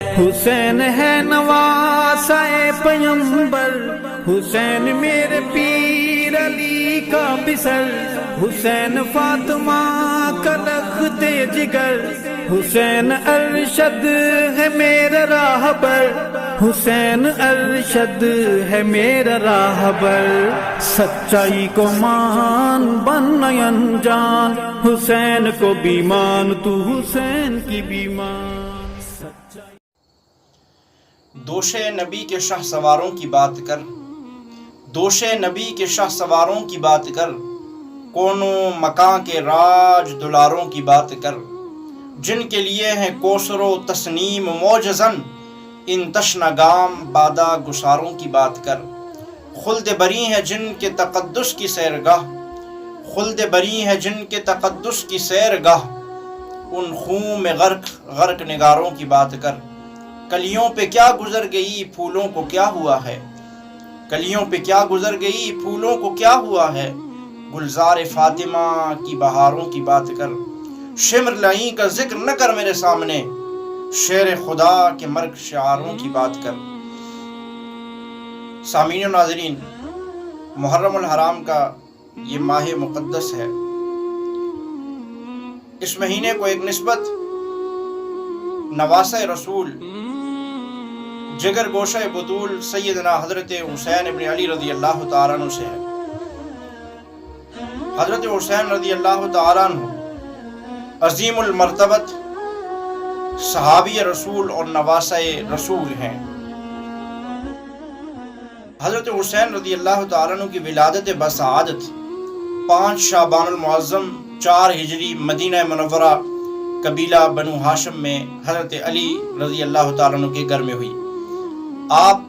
حسین ہے نواسہ پیمبر، حسین میرے پیر علی کا بسر، حسین فاطمہ کا لخت جگر، حسین ارشد ہے میرا راہبر، حسین ارشد ہے میرا راہبر، سچائی کو مان بن انجان، حسین کو بھی مان تو حسین کی بھی مان۔ دوش نبی کے شاہ سواروں کی بات کر، دوش نبی کے شاہ سواروں کی بات کر، کونوں مکاں کے راج دلاروں کی بات کر، جن کے لیے ہیں کوثر و تسنیم معجزن، ان تشنہ گام بادہ گساروں کی بات کر، خلد بری ہے جن کے تقدس کی سیرگاہ، خلد بری ہے جن کے تقدس کی سیرگاہ، ان خون میں غرق غرق نگاروں کی بات کر، کلیوں پہ کیا گزر گئی پھولوں کو کیا ہوا ہے، کلیوں پہ کیا گزر گئی پھولوں کو کیا ہوا ہے، گلزار فاطمہ کی بہاروں کی بات کر، شمر لعیں کا ذکر نہ کر میرے سامنے، شیر خدا کے مرگ شعاروں کی بات کر۔ سامعین و ناظرین، محرم الحرام کا یہ ماہ مقدس ہے۔ اس مہینے کو ایک نسبت نواسہ رسول، جگر گوشہ بطول سیدنا حضرت حسین ابن علی رضی اللہ تعالیٰ عنہ سے ہے۔ حضرت حسین رضی اللہ تعالیٰ عنہ عظیم المرتبت صحابی رسول اور نواسہ رسول ہیں۔ حضرت حسین رضی اللہ تعالیٰ عنہ کی ولادت بسعادت 5 شعبان المعظم 4 ہجری مدینہ منورہ قبیلہ بنو ہاشم میں حضرت علی رضی اللہ تعالیٰ عنہ کے گھر میں ہوئی۔ آپ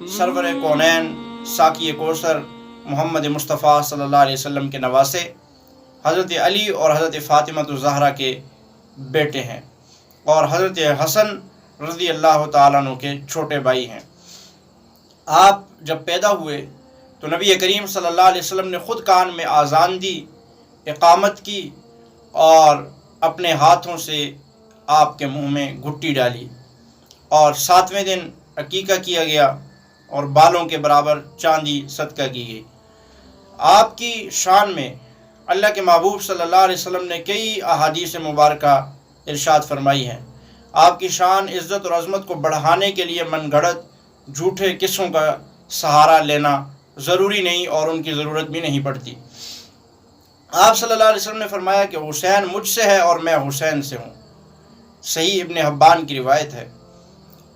سرور کونین ساقی کوثر محمد مصطفیٰ صلی اللہ علیہ وسلم کے نواسے حضرت علی اور حضرت فاطمہ الزہرا کے بیٹے ہیں، اور حضرت حسن رضی اللہ تعالیٰ عنہ کے چھوٹے بھائی ہیں۔ آپ جب پیدا ہوئے تو نبی کریم صلی اللہ علیہ وسلم نے خود کان میں آذان دی، اقامت کی، اور اپنے ہاتھوں سے آپ کے منہ میں گھٹی ڈالی، اور 7ویں دن عقیقہ کیا گیا اور بالوں کے برابر چاندی صدقہ کی گئی۔ آپ کی شان میں اللہ کے محبوب صلی اللہ علیہ وسلم نے کئی احادیث مبارکہ ارشاد فرمائی ہیں۔ آپ کی شان، عزت اور عظمت کو بڑھانے کے لیے من گھڑت جھوٹے قصوں کا سہارا لینا ضروری نہیں اور ان کی ضرورت بھی نہیں پڑتی۔ آپ صلی اللہ علیہ وسلم نے فرمایا کہ حسین مجھ سے ہے اور میں حسین سے ہوں، صحیح ابن حبان کی روایت ہے۔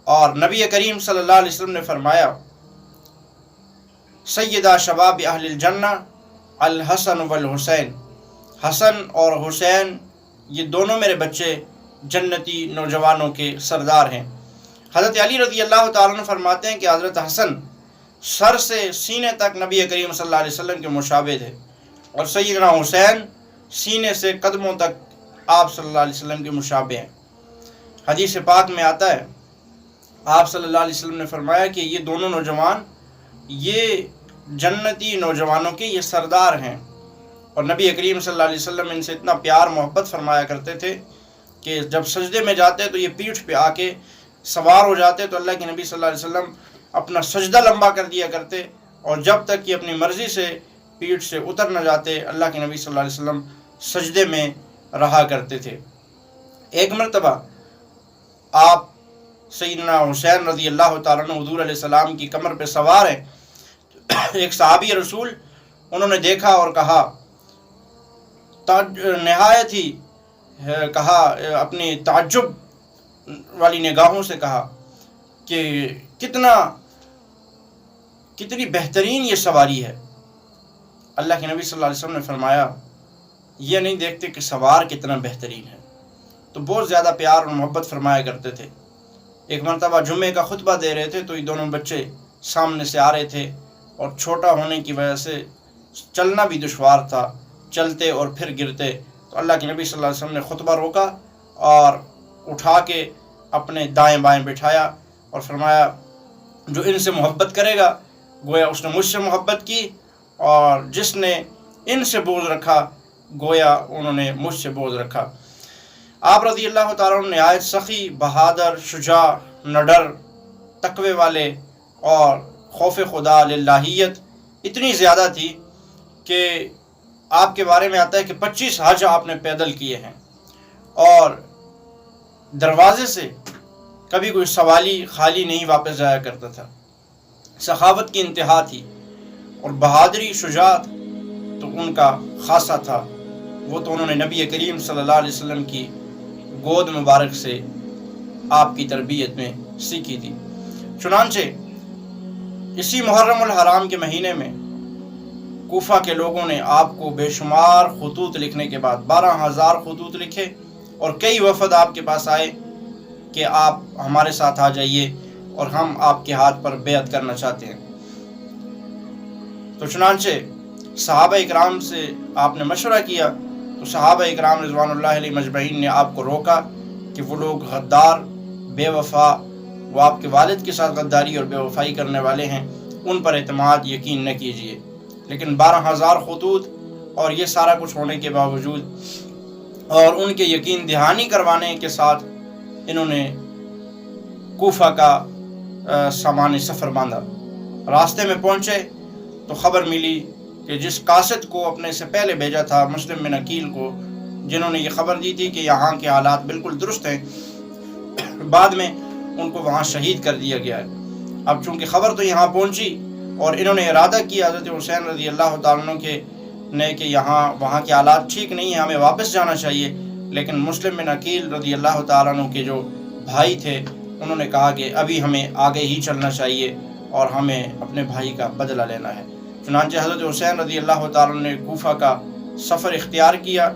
اور نبی کریم صلی اللہ علیہ وسلم نے فرمایا، سیدہ شباب اہل الجنہ الحسن والحسین، حسن اور حسین یہ دونوں میرے بچے جنتی نوجوانوں کے سردار ہیں۔ حضرت علی رضی اللہ تعالیٰ عنہ فرماتے ہیں کہ حضرت حسن سر سے سینے تک نبی کریم صلی اللہ علیہ وسلم کے مشابہ تھے، اور سیدنا حسین سینے سے قدموں تک آپ صلی اللہ علیہ وسلم کے مشابہ ہیں۔ حدیث پاک میں آتا ہے، آپ صلی اللہ علیہ وسلم نے فرمایا کہ یہ دونوں نوجوان یہ جنتی نوجوانوں کے یہ سردار ہیں، اور نبی کریم صلی اللہ علیہ وسلم ان سے اتنا پیار محبت فرمایا کرتے تھے کہ جب سجدے میں جاتے تو یہ پیٹھ پہ آ کے سوار ہو جاتے تو اللہ کے نبی صلی اللہ علیہ وسلم اپنا سجدہ لمبا کر دیا کرتے، اور جب تک کہ اپنی مرضی سے پیٹھ سے اتر نہ جاتے اللہ کے نبی صلی اللہ علیہ وسلم سجدے میں رہا کرتے تھے۔ ایک مرتبہ آپ سیدنا حسین رضی اللہ تعالیٰ عنہ حضور علیہ السلام کی کمر پہ سوار ہیں، ایک صحابی رسول انہوں نے دیکھا اور کہا، نہایت ہی کہا اپنی تعجب والی نگاہوں سے کہا کہ کتنی بہترین یہ سواری ہے۔ اللہ کے نبی صلی اللہ علیہ وسلم نے فرمایا، یہ نہیں دیکھتے کہ سوار کتنا بہترین ہے، تو بہت زیادہ پیار اور محبت فرمایا کرتے تھے۔ ایک مرتبہ جمعے کا خطبہ دے رہے تھے تو یہ دونوں بچے سامنے سے آ رہے تھے، اور چھوٹا ہونے کی وجہ سے چلنا بھی دشوار تھا، چلتے اور پھر گرتے، تو اللہ کے نبی صلی اللہ علیہ وسلم نے خطبہ روکا اور اٹھا کے اپنے دائیں بائیں بٹھایا اور فرمایا، جو ان سے محبت کرے گا گویا اس نے مجھ سے محبت کی، اور جس نے ان سے بغض رکھا گویا انہوں نے مجھ سے بغض رکھا۔ آپ رضی اللہ تعالیٰ عنہ نہایت سخی، بہادر، شجاع न डर, तकवे वाले और खौफ खुदा लिल्लाहियत इतनी ज़्यादा थी कि आपके बारे में आता है कि 25 हज आपने पैदल किए हैं और दरवाजे से कभी कोई सवाली खाली नहीं वापस जाया करता था। सखावत की इंतहा थी और बहादुरी शुजात तो उनका खासा था। वो तो उन्होंने नबी करीम सल्लल्लाहु अलैहि वसल्लम की गोद मुबारक से आपकी तरबियत में सीखी थी। चुनांचे इसी मुहर्रमुल हराम के महीने में कूफा के लोगों ने आपको बेशुमार खतूत लिखने के बाद 12,000 खतूत लिखे और कई वफद आपके पास आए कि आप हमारे साथ आ जाइए और हम आपके हाथ पर बेअत करना चाहते हैं। तो चुनांचे सहाबा इकराम से आपने मशवरा किया तो सहाबा इकराम रिज़वानुल्लाह अलैहिम मजमईन ने आपको रोका कि वो लोग गद्दार, बेवफा, वो आपके वालिद के साथ गद्दारी और बेवफाई करने वाले हैं, उन पर एतमाद यकीन न कीजिए। लेकिन 12,000 खतूत और ये सारा कुछ होने के बावजूद और उनके यकीन दहानी करवाने के साथ इन्होंने कूफा का सामान सफ़र बांधा। रास्ते में पहुँचे तो ख़बर मिली कि जिस कासिद को अपने से पहले भेजा था मुस्लिम बिन अकील को, जिन्होंने ये ख़बर दी थी कि यहाँ के हालात बिल्कुल दुरुस्त हैं, बाद में उनको वहाँ शहीद कर दिया गया है। अब चूँकि ख़बर तो यहाँ पहुँची और इन्होंने इरादा किया हज़रत हुसैन रज़ी अल्लाह तआला अन्हु के ने कि वहाँ के हालात ठीक नहीं है, हमें वापस जाना चाहिए। लेकिन मुस्लिम बिन अकील रज़ी अल्लाह तआला अन्हु के जो भाई थे उन्होंने कहा कि अभी हमें आगे ही चलना चाहिए और हमें अपने भाई का बदला लेना है। चुनांचे हज़रत हुसैन रज़ी अल्लाह तआला अन्हु ने कूफा का सफ़र इख्तियार किया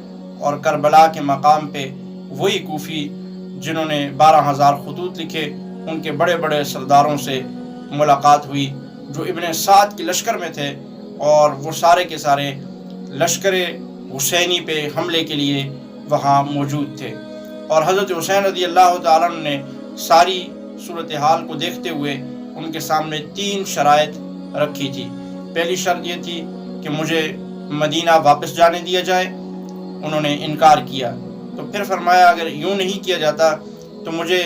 और करबला के मकाम पे वही कूफ़ी जिन्होंने 12,000 खतूत लिखे उनके बड़े बड़े सरदारों से मुलाकात हुई जो इब्न साद के लश्कर में थे और वो सारे के सारे लश्कर हुसैनी पे हमले के लिए वहाँ मौजूद थे। और हज़रत हुसैन रज़ी अल्लाह तआला अन्हु ने सारी सूरत हाल को देखते हुए उनके सामने 3 शराइत रखी थी। पहली शर्त ये थी कि मुझे मदीना वापस जाने दिया जाए, उन्होंने इनकार किया। तो फिर फरमाया अगर यूँ नहीं किया जाता तो मुझे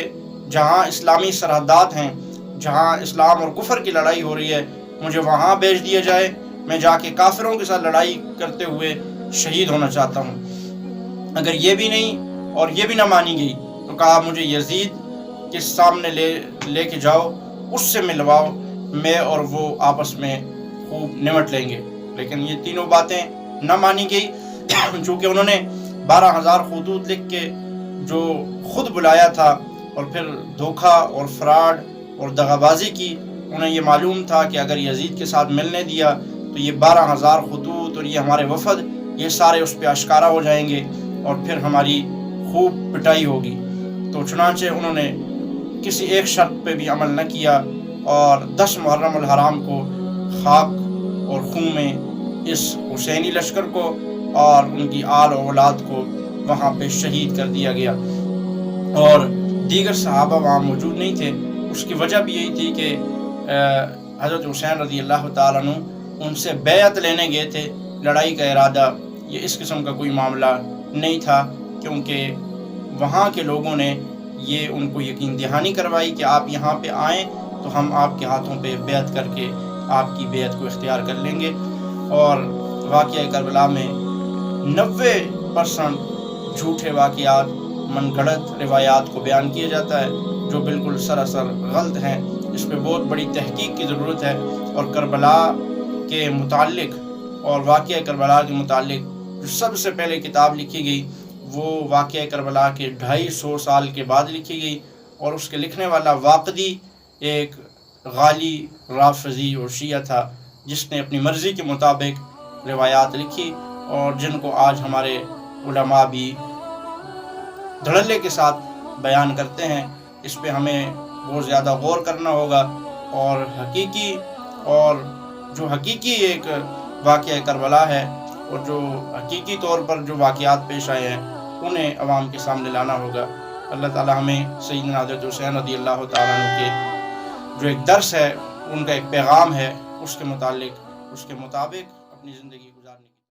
जहाँ इस्लामी सरहदात हैं, जहाँ इस्लाम और कुफर की लड़ाई हो रही है, मुझे वहाँ भेज दिया जाए, मैं जाके काफिरों के साथ लड़ाई करते हुए शहीद होना चाहता हूँ। अगर ये भी नहीं और ये भी ना मानी गई तो कहा मुझे यजीद के सामने लेके जाओ, उससे मिलवाओ, मैं और वो आपस में खूब निमट लेंगे। लेकिन ये तीनों बातें न मानी गई चूँकि उन्होंने 12,000 खतूत लिख के जो खुद बुलाया था और फिर धोखा और फ्रॉड और दगाबाजी की। उन्हें ये मालूम था कि अगर यजीद के साथ मिलने दिया तो ये 12,000 खतूत और ये हमारे वफद ये सारे उस पर आश्कारा हो जाएंगे और फिर हमारी खूब पिटाई होगी। तो चुनांचे उन्होंने किसी एक शर्त पे भी अमल न किया और 10 मुहर्रमुल हराम को खाक और खून में इस हुसैनी लश्कर को और उनकी आल और औलाद को वहाँ पे शहीद कर दिया गया। और दीगर सहाबा वहाँ मौजूद नहीं थे। उसकी वजह भी यही थी कि हज़रत हुसैन रज़ी अल्लाह तआला अन्हु उनसे बैअत लेने गए थे। लड़ाई का इरादा ये इस किस्म का कोई मामला नहीं था, क्योंकि वहाँ के लोगों ने ये उनको यकीन दहानी करवाई कि आप यहाँ पे आएँ तो हम आपके हाथों पे बैअत करके आपकी बैअत को इख्तियार कर लेंगे। और वाक़या करबला में 90% झूठे वाक़यात, मनगढ़ंत रिवायात को बयान किया जाता है जो बिल्कुल सरासर गलत हैं। इस पर बहुत बड़ी तहकीक की ज़रूरत है। और करबला के मुताल्लिक़ और वाक़या करबला के मुताल्लिक़ जो सबसे पहले किताब लिखी गई वो वाक़या करबला के 250 साल के बाद लिखी गई और उसके लिखने वाला वाक़दी एक गाली राफ़ज़ी और शिया था जिसने अपनी मर्ज़ी के मुताबिक रिवायात लिखी और जिनको आज हमारे उलमा भी धड़ल्ले के साथ बयान करते हैं। इस पे हमें बहुत ज़्यादा गौर करना होगा और जो हकीकी एक वाक़या करबला है और जो हकीकी तौर पर जो वाक़यात पेश आए हैं उन्हें अवाम के सामने लाना होगा। अल्लाह ताला हमें सैयदना हज़रत हुसैन रज़ी अल्लाह तआला अन्हु के जो एक दर्स है, उनका एक पैगाम है, उसके मुताबिक अपनी ज़िंदगी को